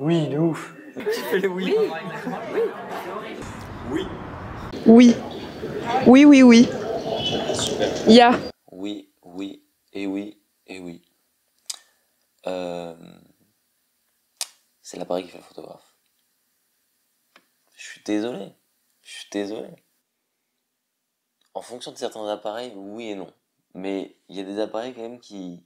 Oui, de ouf. Tu fais le oui. Oui. Oui. Oui, oui, oui. Super. Ya. Oui, oui, et oui, et oui. Euh, c'est l'appareil qui fait le photographe. Je suis désolé. Je suis désolé. En fonction de certains appareils, oui et non. Mais il y a des appareils quand même qui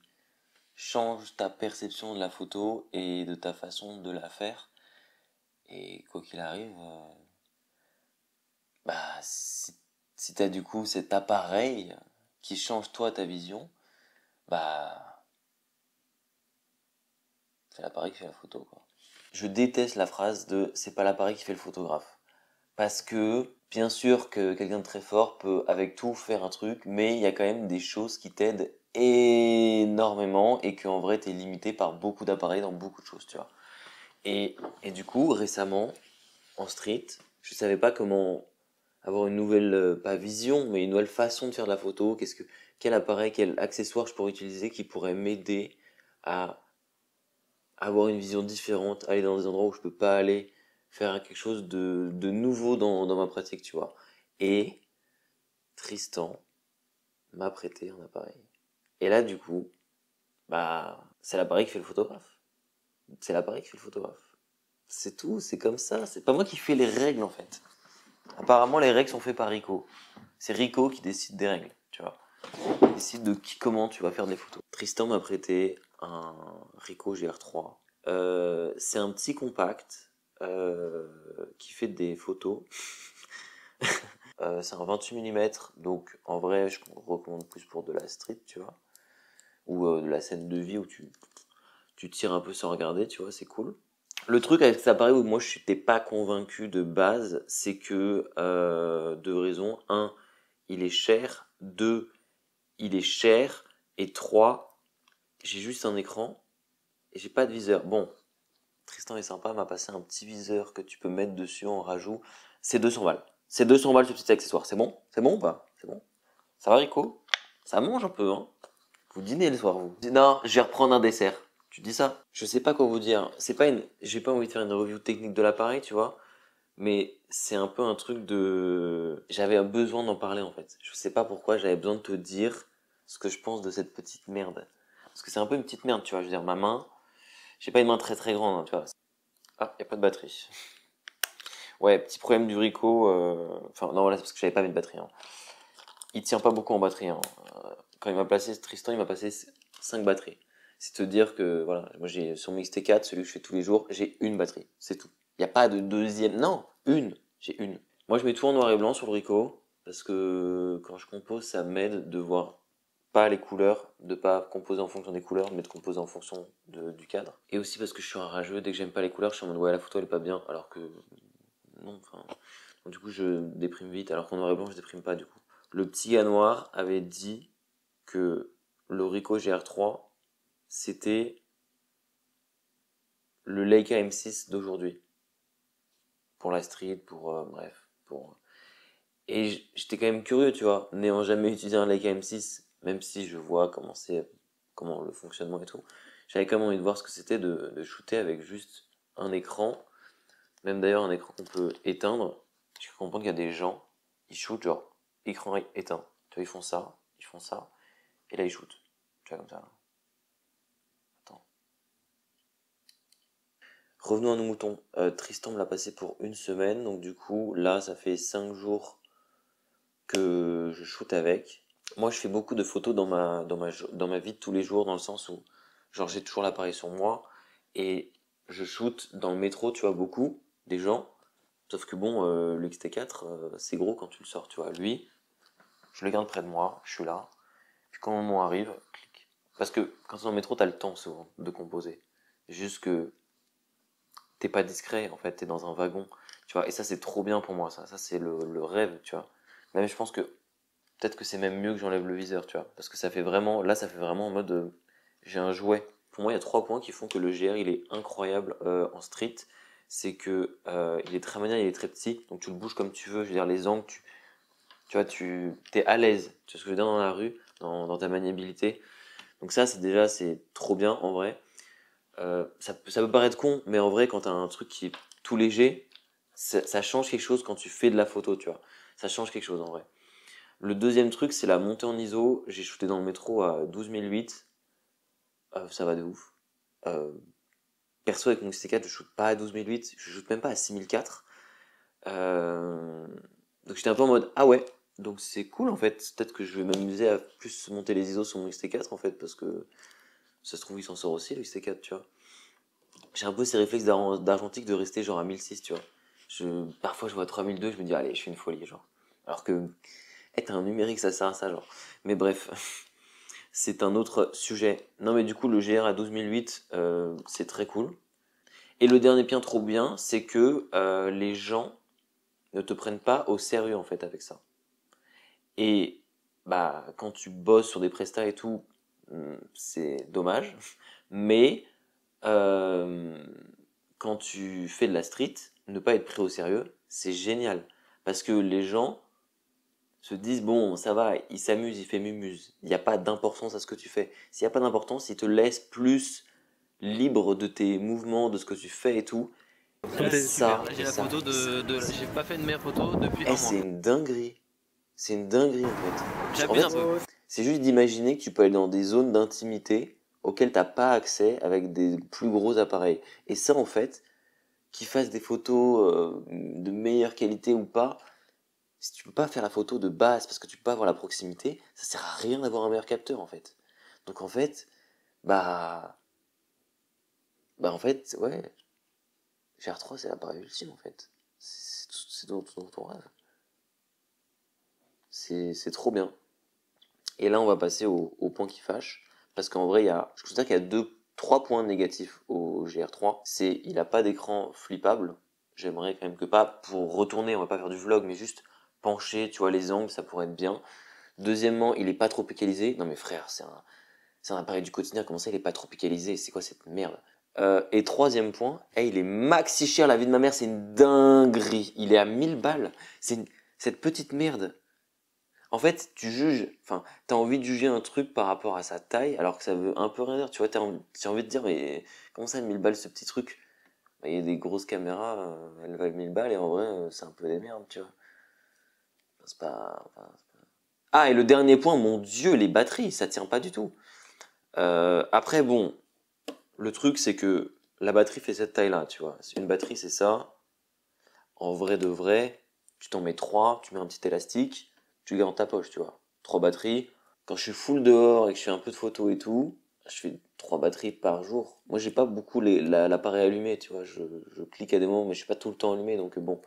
changent ta perception de la photo et de ta façon de la faire. Et quoi qu'il arrive, bah si t'as du coup cet appareil qui change toi ta vision, bah c'est l'appareil qui fait la photo quoi. Je déteste la phrase de c'est pas l'appareil qui fait le photographe. Parce que bien sûr que quelqu'un de très fort peut avec tout faire un truc, mais il y a quand même des choses qui t'aident énormément et qu'en vrai t'es limité par beaucoup d'appareils dans beaucoup de choses, tu vois. Et du coup, récemment, en street, je savais pas comment avoir une nouvelle, pas vision, mais une nouvelle façon de faire de la photo. Quel appareil, quel accessoire je pourrais utiliser qui pourrait m'aider à avoir une vision différente, aller dans des endroits où je peux pas aller, faire quelque chose de nouveau dans ma pratique, tu vois. Et Tristan m'a prêté un appareil. Et là, du coup, bah, c'est l'appareil qui fait le photographe. C'est l'appareil qui fait le photographe. C'est tout, c'est comme ça. C'est pas moi qui fais les règles, en fait. Apparemment, les règles sont faites par Rico. C'est Rico qui décide des règles, tu vois. Il décide de comment tu vas faire des photos. Tristan m'a prêté un Ricoh GR3. C'est un petit compact qui fait des photos. C'est un 28 mm, donc en vrai, je recommande plus pour de la street, tu vois. Ou de la scène de vie où tu tires un peu sans regarder, tu vois, c'est cool. Le truc avec cet appareil où moi je n'étais pas convaincu de base, c'est que deux raisons. Un, il est cher. Deux, il est cher. Et trois, j'ai juste un écran et j'ai pas de viseur. Bon, Tristan est sympa, m'a passé un petit viseur que tu peux mettre dessus en rajout. C'est 200 balles. C'est 200 balles ce petit accessoire. C'est bon? C'est bon ou pas? C'est bon? Ça va, Rico? Ça mange un peu, hein? Vous dînez le soir, vous? Non, je vais reprendre un dessert. Tu dis ça? Je sais pas quoi vous dire. C'est pas une. J'ai pas envie de faire une review technique de l'appareil, tu vois. Mais c'est un peu un truc de. J'avais besoin d'en parler en fait. Je sais pas pourquoi j'avais besoin de te dire ce que je pense de cette petite merde. Parce que c'est un peu une petite merde, tu vois. Je veux dire, ma main, j'ai pas une main très très grande, hein, tu vois. Ah, y a pas de batterie. Ouais, petit problème du Rico. Enfin, non, voilà, c'est parce que j'avais pas mis de batterie. Hein. Il tient pas beaucoup en batterie. Hein. Quand il m'a placé, Tristan, il m'a passé 5 batteries. C'est te dire que, voilà, moi j'ai sur mon XT4, celui que je fais tous les jours, j'ai une batterie. C'est tout. Il n'y a pas de deuxième. Non, une. J'ai une. Moi, je mets tout en noir et blanc sur le Ricoh parce que quand je compose, ça m'aide de voir pas les couleurs, de pas composer en fonction des couleurs, mais de composer en fonction du cadre. Et aussi parce que je suis un rageux, dès que j'aime pas les couleurs, je suis en mode ouais, la photo elle est pas bien, alors que non, enfin. Donc, du coup, je déprime vite, alors qu'en noir et blanc, je déprime pas du coup. Le petit gars noir avait dit que le Ricoh GR3 c'était le Leica M6 d'aujourd'hui. Pour la street, pour bref, pour. Et j'étais quand même curieux, tu vois, n'ayant jamais utilisé un Leica M6, même si je vois comment le fonctionnement et tout. J'avais quand même envie de voir ce que c'était de shooter avec juste un écran, même d'ailleurs un écran qu'on peut éteindre. Je comprends qu'il y a des gens, ils shootent genre écran éteint. Tu vois, ils font ça, et là ils shootent. Tu vois, comme ça. Attends. Revenons à nos moutons. Tristan me l'a passé pour une semaine, donc du coup, là, ça fait 5 jours que je shoote avec. Moi, je fais beaucoup de photos dans ma vie de tous les jours, dans le sens où, genre, j'ai toujours l'appareil sur moi, et je shoot dans le métro, tu vois, beaucoup, des gens. Sauf que bon, le XT4, c'est gros quand tu le sors, tu vois. Lui, je le garde près de moi, je suis là, puis quand le moment arrive, clic. Parce que quand tu es dans le métro, t'as le temps souvent de composer. Juste que t'es pas discret, en fait, t'es dans un wagon, tu vois. Et ça, c'est trop bien pour moi, ça c'est le rêve, tu vois. Même je pense que peut-être que c'est même mieux que j'enlève le viseur, tu vois. Parce que ça fait vraiment, là, ça fait vraiment en mode, j'ai un jouet. Pour moi, il y a 3 points qui font que le GR, il est incroyable en street. C'est que il est très maniable, il est très petit, donc tu le bouges comme tu veux. Je veux dire, les angles, tu vois, tu es à l'aise. Tu vois ce que je veux dire dans la rue, dans ta maniabilité. Donc ça, c'est trop bien en vrai. Ça peut paraître con, mais en vrai, quand t'as un truc qui est tout léger, ça change quelque chose quand tu fais de la photo, tu vois. Ça change quelque chose en vrai. Le deuxième truc, c'est la montée en ISO. J'ai shooté dans le métro à 12008. Ça va de ouf. Euh, Perso, avec mon XT4, je shoot pas à 12008, je shoot même pas à 6004. Donc j'étais un peu en mode, ah ouais, donc c'est cool en fait. Peut-être que je vais m'amuser à plus monter les ISO sur mon XT4 en fait, parce que ça se trouve, il s'en sort aussi le XT4, tu vois. J'ai un peu ces réflexes d'argentique de rester genre à 1006, tu vois. Parfois je vois 3002, je me dis, allez, je fais une folie, genre. Alors que être un numérique, ça sert à ça, genre. Mais bref, c'est un autre sujet. Non, mais du coup, le GR à 12008, c'est très cool. Et le dernier point trop bien, c'est que les gens ne te prennent pas au sérieux en fait avec ça. Et bah quand tu bosses sur des prestats et tout, c'est dommage. Mais euh, quand tu fais de la street, ne pas être pris au sérieux, c'est génial. Parce que les gens se disent, bon, ça va, il s'amuse, il fait mumuse. Il n'y a pas d'importance à ce que tu fais. S'il n'y a pas d'importance, il te laisse plus libre de tes mouvements, de ce que tu fais et tout. Là, c'est super. Ça, Là, j'ai la photo j'ai pas fait de meilleure photo depuis un mois. c'est une dinguerie. C'est une dinguerie en fait. En J'abuse un fait, peu. c'est juste d'imaginer que tu peux aller dans des zones d'intimité auxquelles t'as pas accès avec des plus gros appareils. Et ça, en fait, qu'ils fassent des photos de meilleure qualité ou pas, si tu peux pas faire la photo de base parce que tu peux pas avoir la proximité, ça sert à rien d'avoir un meilleur capteur en fait. Donc en fait, bah, en fait, ouais, GR3 c'est l'appareil ultime en fait. C'est dans ton rêve. C'est trop bien. Et là, on va passer au point qui fâche. Parce qu'en vrai, je considère qu'il y a trois points négatifs au GR3. C'est, il n'a pas d'écran flippable. J'aimerais quand même que pas, pour retourner, on va pas faire du vlog, mais juste pencher, tu vois, les angles, ça pourrait être bien. Deuxièmement, il est pas tropicalisé. Non mais frère, c'est un appareil du quotidien, comment ça il est pas tropicalisé? C'est quoi cette merde? Et troisième point, il est maxi cher, la vie de ma mère, c'est une dinguerie. Il est à 1000 balles. Cette petite merde. En fait, tu juges, enfin, t'as envie de juger un truc par rapport à sa taille, alors que ça veut un peu rien dire. Tu vois, t'as envie de dire, mais comment ça, 1000 balles ce petit truc? Bah, il y a des grosses caméras, elles valent 1000 balles, et en vrai, c'est un peu des merdes, tu vois. C'est pas, enfin, Ah, et le dernier point, mon Dieu, les batteries, ça tient pas du tout. Après, bon, le truc, c'est que la batterie fait cette taille-là, tu vois. Une batterie, c'est ça. En vrai de vrai, tu t'en mets trois, tu mets un petit élastique, tu gardes dans ta poche, tu vois. Trois batteries. Quand je suis full dehors et que je fais un peu de photos et tout, je fais trois batteries par jour. Moi, j'ai pas beaucoup l'appareil allumé, tu vois. Je clique à des moments, mais je suis pas tout le temps allumé, donc bon,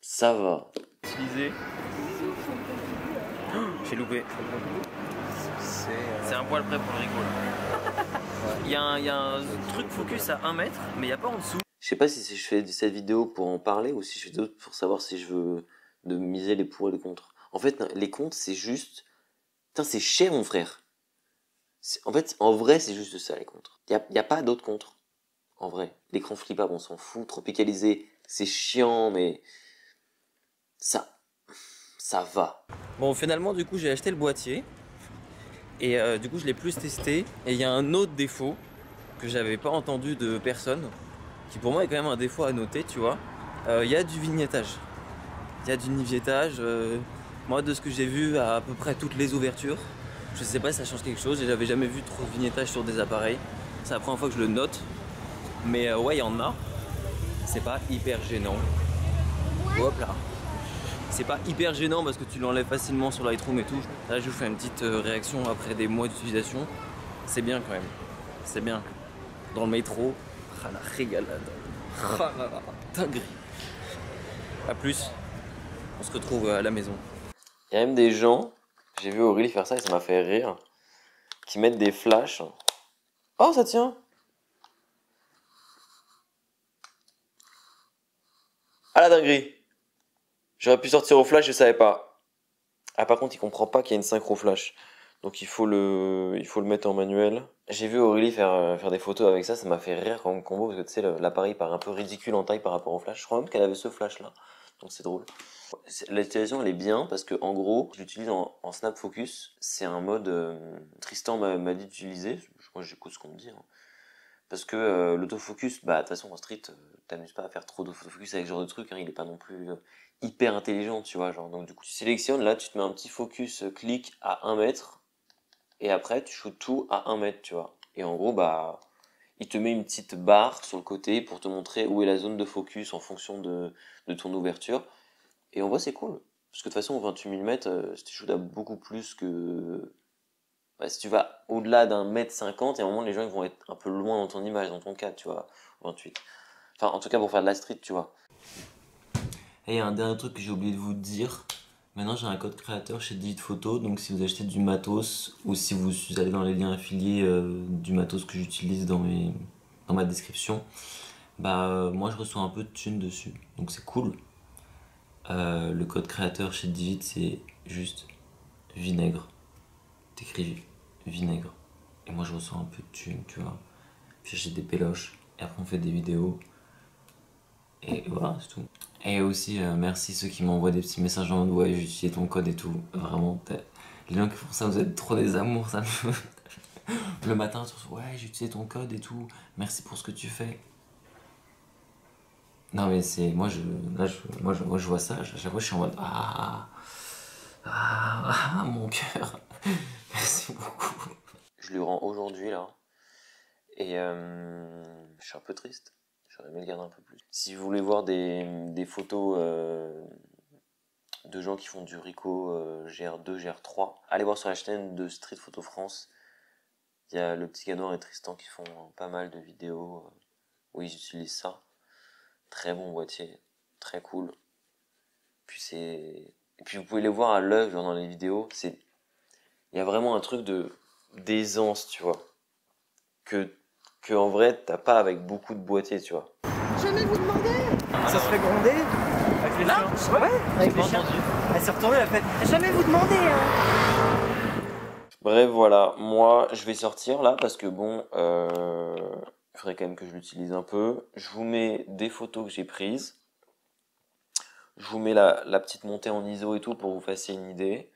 ça va. Utilisé. J'ai loupé. C'est un poil près pour le rigolo. Il y a un truc focus à 1 mètre, mais il n'y a pas en dessous. Je sais pas si je fais cette vidéo pour en parler ou si je fais d'autres pour savoir si je veux de miser les pour et les contre. En fait, les contre, c'est juste. Putain, c'est cher, mon frère. En fait, en vrai, c'est juste ça, les contres. Y a pas d'autres contres. En vrai. L'écran flippable, on s'en fout. Tropicalisé, c'est chiant, mais. Ça. Ça va. Bon, finalement, du coup, j'ai acheté le boîtier. Et du coup, je l'ai plus testé. Et il y a un autre défaut que j'avais pas entendu de personne, qui pour moi est quand même un défaut à noter, tu vois. Il y a du vignettage. Il y a du vignettage. Moi, de ce que j'ai vu à peu près toutes les ouvertures, je sais pas si ça change quelque chose. J'avais jamais vu trop de vignettage sur des appareils. C'est la première fois que je le note. Mais ouais, il y en a. C'est pas hyper gênant. Hop là. C'est pas hyper gênant parce que tu l'enlèves facilement sur Lightroom et tout. Là, je vous fais une petite réaction après des mois d'utilisation. C'est bien quand même. C'est bien. Dans le métro, la régalade. Ah là là, dinguerie. A plus, on se retrouve à la maison. Il y a même des gens, j'ai vu Aurélie faire ça et ça m'a fait rire, qui mettent des flashs. Oh, ça tient! Ah la dinguerie! J'aurais pu sortir au flash, je savais pas. Ah, par contre, il comprend pas qu'il y a une synchro flash. Donc il faut le mettre en manuel. J'ai vu Aurélie faire des photos avec ça, ça m'a fait rire comme combo parce que tu sais, l'appareil paraît un peu ridicule en taille par rapport au flash. Je crois même qu'elle avait ce flash là, donc c'est drôle. L'utilisation elle est bien parce que en gros, je l'utilise en snap focus. C'est un mode Tristan m'a dit d'utiliser. Moi j'écoute ce qu'on me dit. Hein. Parce que l'autofocus, bah de toute façon en street, t'amuses pas à faire trop d'autofocus avec ce genre de truc, hein, il est pas non plus hyper intelligent, tu vois, genre. Donc du coup tu sélectionnes, là tu te mets un petit focus clic à 1 mètre, et après tu shootes tout à 1 mètre, tu vois. Et en gros, bah il te met une petite barre sur le côté pour te montrer où est la zone de focus en fonction de ton ouverture. Et en vrai c'est cool, parce que de toute façon 28 mm, si tu shootes à beaucoup plus que... Bah, si tu vas au-delà d'un mètre 50, et à un moment les gens ils vont être un peu loin dans ton image, dans ton cadre, tu vois, 28. Enfin, en tout cas pour faire de la street, tu vois. Et il y a un dernier truc que j'ai oublié de vous dire. Maintenant j'ai un code créateur chez Digit Photo, donc si vous achetez du matos, ou si vous allez dans les liens affiliés du matos que j'utilise dans ma description, bah moi je reçois un peu de thunes dessus, donc c'est cool. Le code créateur chez Digit c'est juste vinaigre. T'écris vinaigre. Et moi je reçois un peu de thunes, tu vois. Puis j'achète des péloches. Et après on fait des vidéos. Et voilà, c'est tout. Et aussi, merci ceux qui m'envoient des petits messages en mode ouais, j'ai utilisé ton code et tout. Vraiment, les gens qui font ça, vous êtes trop des amours, ça me... Le matin, ouais, j'ai utilisé ton code et tout. Merci pour ce que tu fais. Non mais c'est... Moi je vois ça, à chaque fois je suis en mode mon cœur. Merci beaucoup. Je lui rends aujourd'hui là. Et je suis un peu triste. J'aurais aimé le garder un peu plus. Si vous voulez voir des photos de gens qui font du Ricoh GR2, GR3, allez voir sur la chaîne de Street Photo France. Il y a le petit Ganoir et Tristan qui font pas mal de vidéos où ils utilisent ça. Très bon boîtier, très cool. Et puis vous pouvez les voir à l'œuvre dans les vidéos. Il y a vraiment un truc d'aisance, tu vois, que en vrai t'as pas avec beaucoup de boîtiers, tu vois. Jamais vous demandez. Ça se fait gronder avec les chiens. Ouais, avec les chiens. Elle s'est retournée, elle a fait jamais vous demandez. Bref, voilà, moi je vais sortir là parce que bon, il faudrait quand même que je l'utilise un peu. Je vous mets des photos que j'ai prises. Je vous mets la petite montée en ISO et tout pour vous fassiez une idée.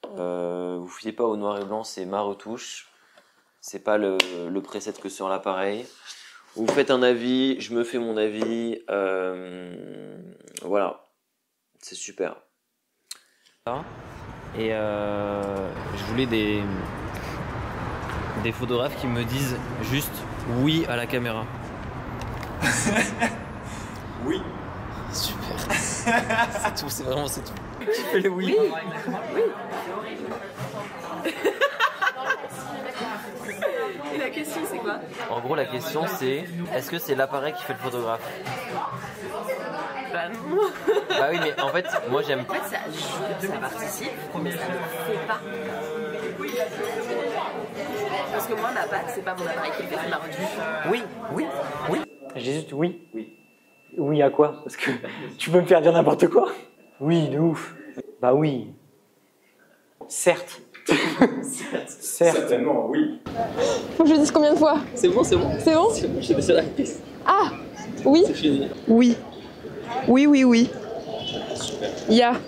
Vous fiez pas au noir et blanc, c'est ma retouche. C'est pas le preset que sur l'appareil. Vous faites un avis, je me fais mon avis. Voilà, c'est super. Et je voulais des photographes qui me disent juste oui à la caméra. Oui. Super. C'est tout, c'est tout. Tu fais le oui. Oui. Et la question c'est quoi? En gros la question c'est est-ce que c'est l'appareil qui fait le photographe? Bah non. Bah oui mais en fait moi j'aime. En fait ça joue, ça participe, mais ça ne fait pas. Parce que moi ma patte c'est pas mon appareil qui le fait, c'est ma retouche. Oui. J'ai juste oui. Oui à quoi? Parce que tu peux me faire dire n'importe quoi. Oui, de ouf. Bah oui. Certes. Certainement, oui. Faut que je le dise combien de fois? C'est bon. C'est bon? J'ai déjà la piste. Ah! Oui? C'est fini. Oui. Oui. Super. Ya.